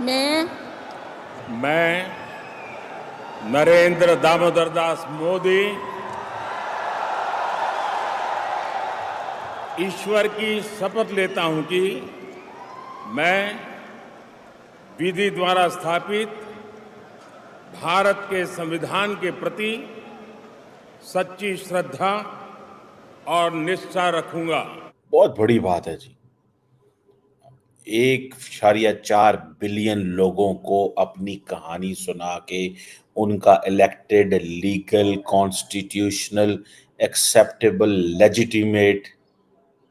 मैं मैं नरेंद्र दामोदर दास मोदी ईश्वर की शपथ लेता हूं कि मैं विधि द्वारा स्थापित भारत के संविधान के प्रति सच्ची श्रद्धा और निष्ठा रखूंगा। बहुत बड़ी बात है जी। 1.4 बिलियन लोगों को अपनी कहानी सुना के उनका elected, legal, constitutional, acceptable, legitimate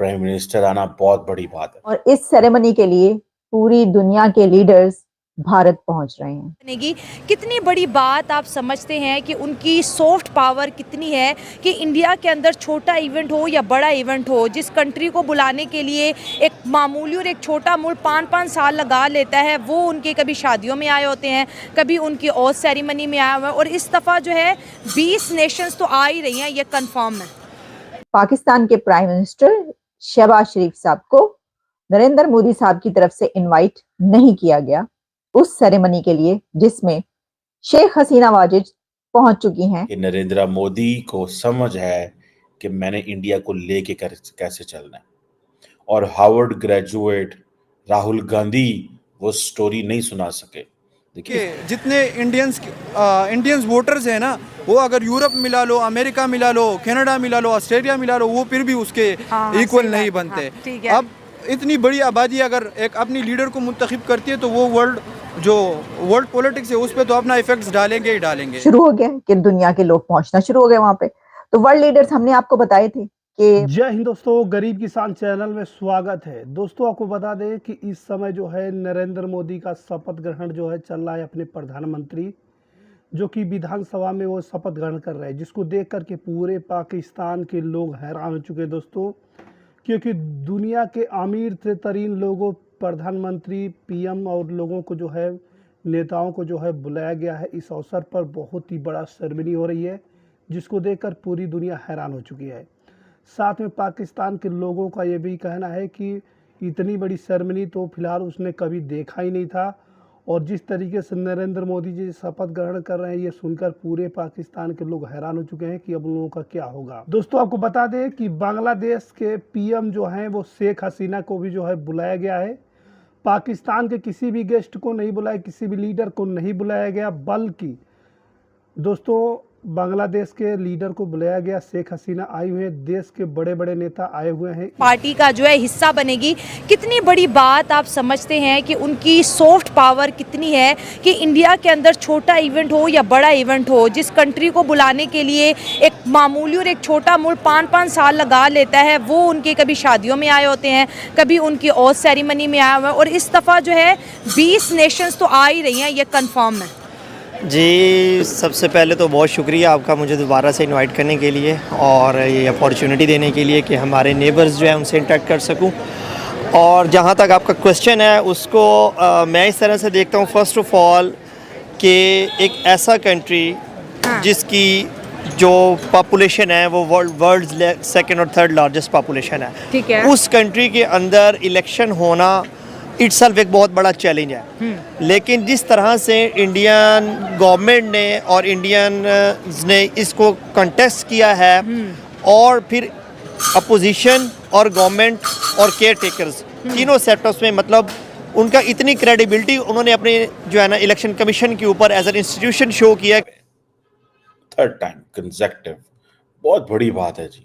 prime minister आना बहुत बड़ी बात है। और इस सेरेमनी के लिए पूरी दुनिया के लीडर्स भारत पहुंच रहे हैं। बनेगी कितनी बड़ी बात आप समझते हैं कि उनकी सॉफ्ट पावर कितनी है कि इंडिया के अंदर छोटा इवेंट हो या बड़ा इवेंट हो, जिस कंट्री को बुलाने के लिए एक मामूली और एक छोटा मुल्क 5-5 साल लगा लेता है, वो उनके कभी शादियों में आए होते हैं, कभी उनकी ओथ सेरेमनी में आया हुआ है। और इस दफ़ा जो है 20 नेशंस तो आ ही रही हैं, ये कंफर्म है। पाकिस्तान के प्राइम मिनिस्टर शहबाज शरीफ साहब को नरेंद्र मोदी साहब की तरफ से इनवाइट नहीं किया गया उस सेरेमनी के लिए जिसमें शेख हसीना वाजिद पहुंच चुकी हैं। कि नरेंद्र मोदी को समझ है कि मैंने इंडिया को लेके कैसे चलना है, और हार्वर्ड ग्रेजुएट राहुल गांधी वो स्टोरी नहीं सुना सके। देखिए, जितने इंडियंस वोटर्स हैं ना, वो अगर यूरोप मिला लो, अमेरिका मिला लो, कनाडा मिला लो, ऑस्ट्रेलिया मिला लो, वो फिर भी उसके इक्वल नहीं बनते। अब इतनी बड़ी आबादी अगर एक अपनी लीडर को मुंतखब करती है तो वो वर्ल्ड पॉलिटिक्स है उस पर तो अपना इफेक्ट्स डालेंगे ही डालेंगे। शुरू हो गया कि दुनिया के लोग पहुंचना शुरू हो गए वहां पे। तो वर्ल्ड लीडर्स हमने आपको बताए थे कि जय हिंद दोस्तों, गरीब किसान चैनल में स्वागत है। दोस्तों, आपको बता दें कि इस समय जो है नरेंद्र मोदी का शपथ ग्रहण जो है चल रहा है अपने प्रधानमंत्री, जो कि विधानसभा में वो शपथ ग्रहण कर रहे हैं, जिसको देख करके पूरे पाकिस्तान के लोग हैरान हो चुके हैं दोस्तों, क्योंकि दुनिया के अमीर से तरीन लोगों, प्रधानमंत्री, पीएम और लोगों को जो है, नेताओं को जो है बुलाया गया है। इस अवसर पर बहुत ही बड़ा सेरेमनी हो रही है, जिसको देखकर पूरी दुनिया हैरान हो चुकी है। साथ में पाकिस्तान के लोगों का ये भी कहना है कि इतनी बड़ी सेरेमनी तो फिलहाल उसने कभी देखा ही नहीं था, और जिस तरीके से नरेंद्र मोदी जी शपथ ग्रहण कर रहे हैं, ये सुनकर पूरे पाकिस्तान के लोग हैरान हो चुके हैं कि अब लोगों का क्या होगा। दोस्तों, आपको बता दें कि बांग्लादेश के पीएम जो हैं वो शेख हसीना को भी जो है बुलाया गया है। पाकिस्तान के किसी भी गेस्ट को नहीं बुलाया, किसी भी लीडर को नहीं बुलाया गया, बल्कि दोस्तों बांग्लादेश के लीडर को बुलाया गया। शेख हसीना आई हुई है, देश के बड़े बड़े नेता आए हुए हैं, पार्टी का जो है हिस्सा बनेगी। कितनी बड़ी बात आप समझते हैं कि उनकी सॉफ्ट पावर कितनी है कि इंडिया के अंदर छोटा इवेंट हो या बड़ा इवेंट हो, जिस कंट्री को बुलाने के लिए एक मामूली और एक छोटा मुल्क 5-5 साल लगा लेता है, वो उनके कभी शादियों में आए होते हैं, कभी उनकी ओथ सेरेमनी में आया हुआ है। और इस दफ़ा जो है 20 नेशंस तो आ ही रही हैं, ये कंफर्म है। जी, सबसे पहले तो बहुत शुक्रिया आपका मुझे दोबारा से इनवाइट करने के लिए और ये अपॉर्चुनिटी देने के लिए कि हमारे नेबर्स जो है उनसे इंटरेक्ट कर सकूं। और जहां तक आपका क्वेश्चन है उसको मैं इस तरह से देखता हूं, फर्स्ट ऑफ ऑल कि एक ऐसा कंट्री जिसकी जो पॉपुलेशन है वो वर्ल्ड सेकंड और थर्ड लार्जेस्ट पॉपुलेशन है, ठीक है, उस कंट्री के अंदर इलेक्शन होना इट्सेल्फ एक बहुत बड़ा चैलेंज है। लेकिन जिस तरह से इंडियन गवर्नमेंट ने और इंडियन ने इसको कंटेस्ट किया है, और फिर अपोजिशन और गवर्नमेंट और केयर टेकर्स तीनों सेक्टर्स में, मतलब उनका इतनी क्रेडिबिलिटी उन्होंने अपने जो है ना इलेक्शन कमीशन के ऊपर एज एन इंस्टीट्यूशन शो किया। थर्ड टाइम कंसेक्टिव, बहुत बड़ी बात है जी।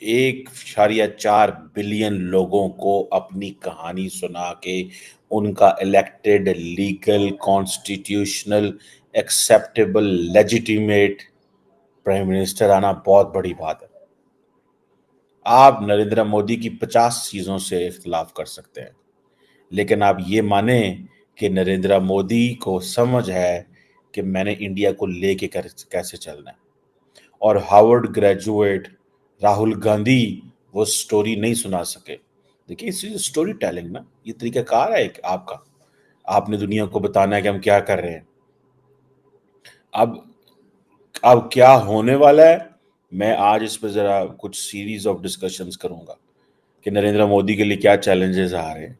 1.4 बिलियन लोगों को अपनी कहानी सुना के उनका elected, legal, constitutional, acceptable, legitimate prime minister आना बहुत बड़ी बात है। आप नरेंद्र मोदी की 50 चीज़ों से इख्तिलाफ कर सकते हैं, लेकिन आप ये माने कि नरेंद्र मोदी को समझ है कि मैंने इंडिया को लेके कैसे चलना है, और हार्वर्ड ग्रेजुएट राहुल गांधी वो स्टोरी नहीं सुना सके। देखिए, इस स्टोरी टेलिंग ना, ये तरीकाकार है एक आपका, आपने दुनिया को बताना है कि हम क्या कर रहे हैं। अब क्या होने वाला है, मैं आज इस पर जरा कुछ सीरीज ऑफ डिस्कशंस करूंगा कि नरेंद्र मोदी के लिए क्या चैलेंजेस आ रहे हैं।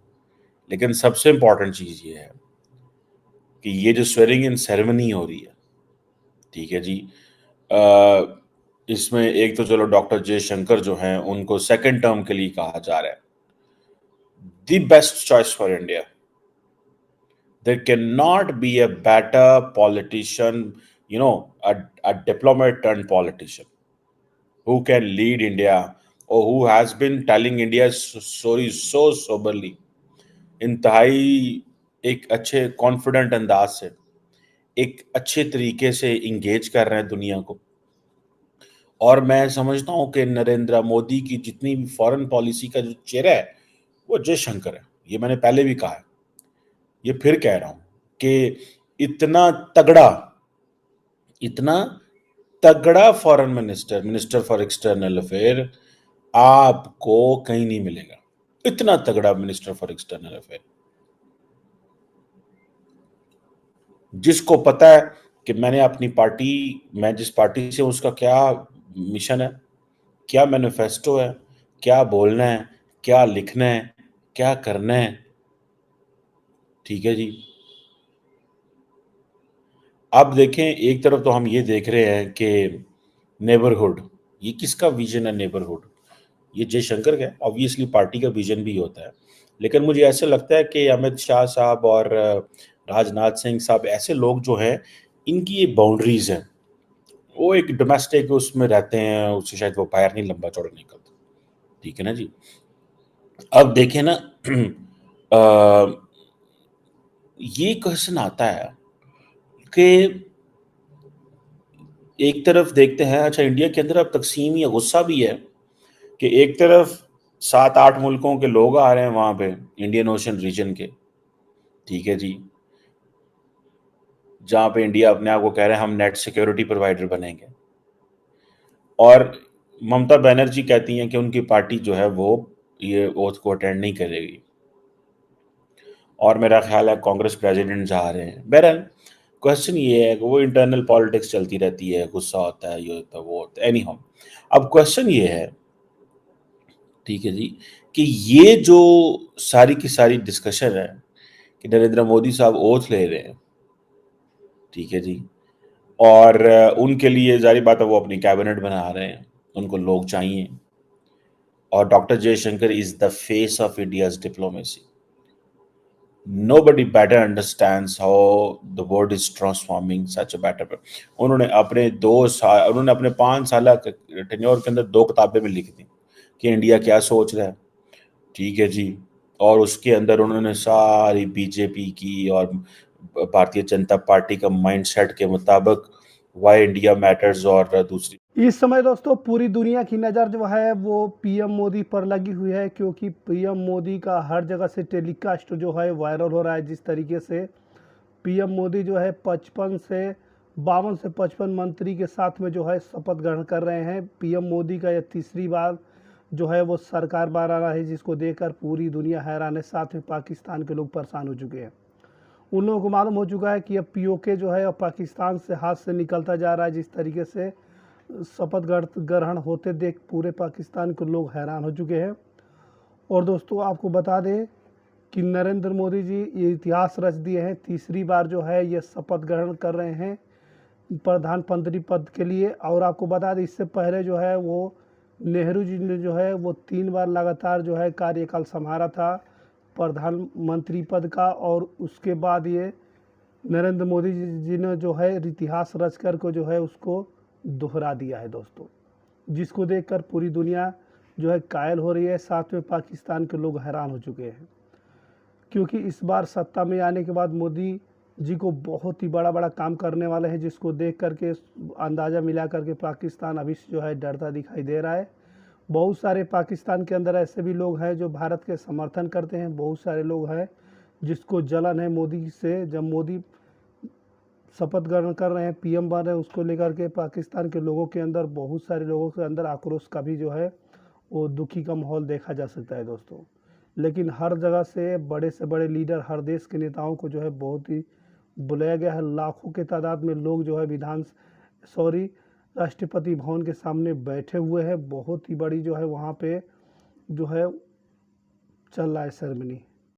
लेकिन सबसे इम्पॉर्टेंट चीज़ ये है कि ये जो स्वेरिंग इन सेरेमनी हो रही है, ठीक है जी, इसमें एक तो चलो डॉक्टर जयशंकर जो हैं उनको सेकंड टर्म के लिए कहा जा रहा है, the best choice for India. There cannot be a better politician, a diplomat turned politician who can lead India or who has been telling India's story so soberly. इंतहाई एक अच्छे कॉन्फिडेंट अंदाज से, एक अच्छे तरीके से इंगेज कर रहे हैं दुनिया को. और मैं समझता हूं कि नरेंद्र मोदी की जितनी भी फॉरेन पॉलिसी का जो चेहरा है वो जयशंकर है. ये मैंने पहले भी कहा है, ये फिर कह रहा हूं कि इतना तगड़ा foreign minister for external affair आपको कहीं नहीं मिलेगा. इतना तगड़ा मिनिस्टर फॉर एक्सटर्नल अफेयर, जिसको पता है कि मैं जिस पार्टी से उसका क्या मिशन है, क्या मैनिफेस्टो है, क्या बोलना है, क्या लिखना है, क्या करना है. ठीक है जी. अब देखें, एक तरफ तो हम ये देख रहे हैं कि नेबरहुड, ये किसका विजन है? नेबरहुड ये जयशंकर का है. ऑब्वियसली पार्टी का विजन भी होता है, लेकिन मुझे ऐसा लगता है कि अमित शाह साहब और राजनाथ सिंह साहब ऐसे लोग जो हैं, इनकी ये बाउंड्रीज हैं. वो एक डोमेस्टिक उसमें रहते हैं, उससे शायद वो बाहर नहीं लंबा चौड़ा नहीं करते. ठीक है ना जी. अब देखें ना, ये क्वेश्चन आता है कि एक तरफ देखते हैं, अच्छा इंडिया के अंदर अब तकसीम या गुस्सा भी है कि एक तरफ 7-8 मुल्कों के लोग आ रहे हैं वहां पे, इंडियन ओशन रीजन के, ठीक है जी, जहां पे इंडिया अपने आप को कह रहे हैं हम नेट सिक्योरिटी प्रोवाइडर बनेंगे, और ममता बनर्जी कहती हैं कि उनकी पार्टी जो है वो ये ओथ को अटेंड नहीं करेगी, और मेरा ख्याल है कांग्रेस प्रेसिडेंट जा रहे हैं. बहरहाल क्वेश्चन ये है कि वो इंटरनल पॉलिटिक्स चलती रहती है, गुस्सा होता है, ये होता है, वो होता है. एनी हाउ, अब क्वेश्चन ये है, ठीक है जी, कि ये जो सारी की सारी डिस्कशन है कि नरेंद्र मोदी साहब ओथ ले रहे हैं, ठीक है जी, और उनके लिए जारी बात है वो अपनी कैबिनेट बना रहे हैं, उनको लोग चाहिए, और doctor Jaishankar is the face of India's diplomacy. Nobody better understands how the world is transforming such a better. उन्होंने अपने 5 साल टेन्योर के अंदर 2 किताबें में लिख दी कि इंडिया क्या सोच रहा है. ठीक है जी. और उसके अंदर उन्होंने सारी बीजेपी की और भारतीय जनता पार्टी का माइंडसेट के मुताबिक वाई इंडिया मैटर्स और दूसरी. इस समय दोस्तों पूरी दुनिया की नज़र जो है वो पीएम मोदी पर लगी हुई है, क्योंकि पीएम मोदी का हर जगह से टेलीकास्ट जो है वायरल हो रहा है. जिस तरीके से पीएम मोदी जो है 52 से 55 मंत्री के साथ में जो है शपथ ग्रहण कर रहे हैं. पीएम मोदी का यह तीसरी बार जो है वो सरकार बना रहा है, जिसको देखकर पूरी दुनिया हैरान है. साथ में पाकिस्तान के लोग परेशान हो चुके हैं. उन लोगों को मालूम हो चुका है कि अब पीओके जो है अब पाकिस्तान से हाथ से निकलता जा रहा है. जिस तरीके से शपथ ग्रहण होते देख पूरे पाकिस्तान के लोग हैरान हो चुके हैं. और दोस्तों आपको बता दें कि नरेंद्र मोदी जी ये इतिहास रच दिए हैं. तीसरी बार जो है ये शपथ ग्रहण कर रहे हैं प्रधानमंत्री पद के लिए. और आपको बता दें इससे पहले जो है वो नेहरू जी ने जो है वो 3 बार लगातार जो है कार्यकाल संभाला था प्रधानमंत्री पद का, और उसके बाद ये नरेंद्र मोदी जी ने जो है इतिहास रच कर को जो है उसको दोहरा दिया है दोस्तों, जिसको देखकर पूरी दुनिया जो है कायल हो रही है. साथ में पाकिस्तान के लोग हैरान हो चुके हैं, क्योंकि इस बार सत्ता में आने के बाद मोदी जी को बहुत ही बड़ा काम करने वाले हैं, जिसको देख करके अंदाज़ा मिला करके पाकिस्तान अभी जो है डरता दिखाई दे रहा है. बहुत सारे पाकिस्तान के अंदर ऐसे भी लोग हैं जो भारत के समर्थन करते हैं. बहुत सारे लोग हैं जिसको जलन है मोदी से. जब मोदी शपथ ग्रहण कर रहे हैं, पीएम बन रहे हैं, उसको लेकर के पाकिस्तान के लोगों के अंदर, बहुत सारे लोगों के अंदर आक्रोश का भी जो है वो दुखी का माहौल देखा जा सकता है दोस्तों. लेकिन हर जगह से बड़े लीडर, हर देश के नेताओं को जो है बहुत ही बुलाया गया है. लाखों के तादाद में लोग जो है राष्ट्रपति भवन के सामने बैठे हुए हैं. बहुत ही बड़ी जो है वहाँ पे जो है चल रहा है सेरेमनी.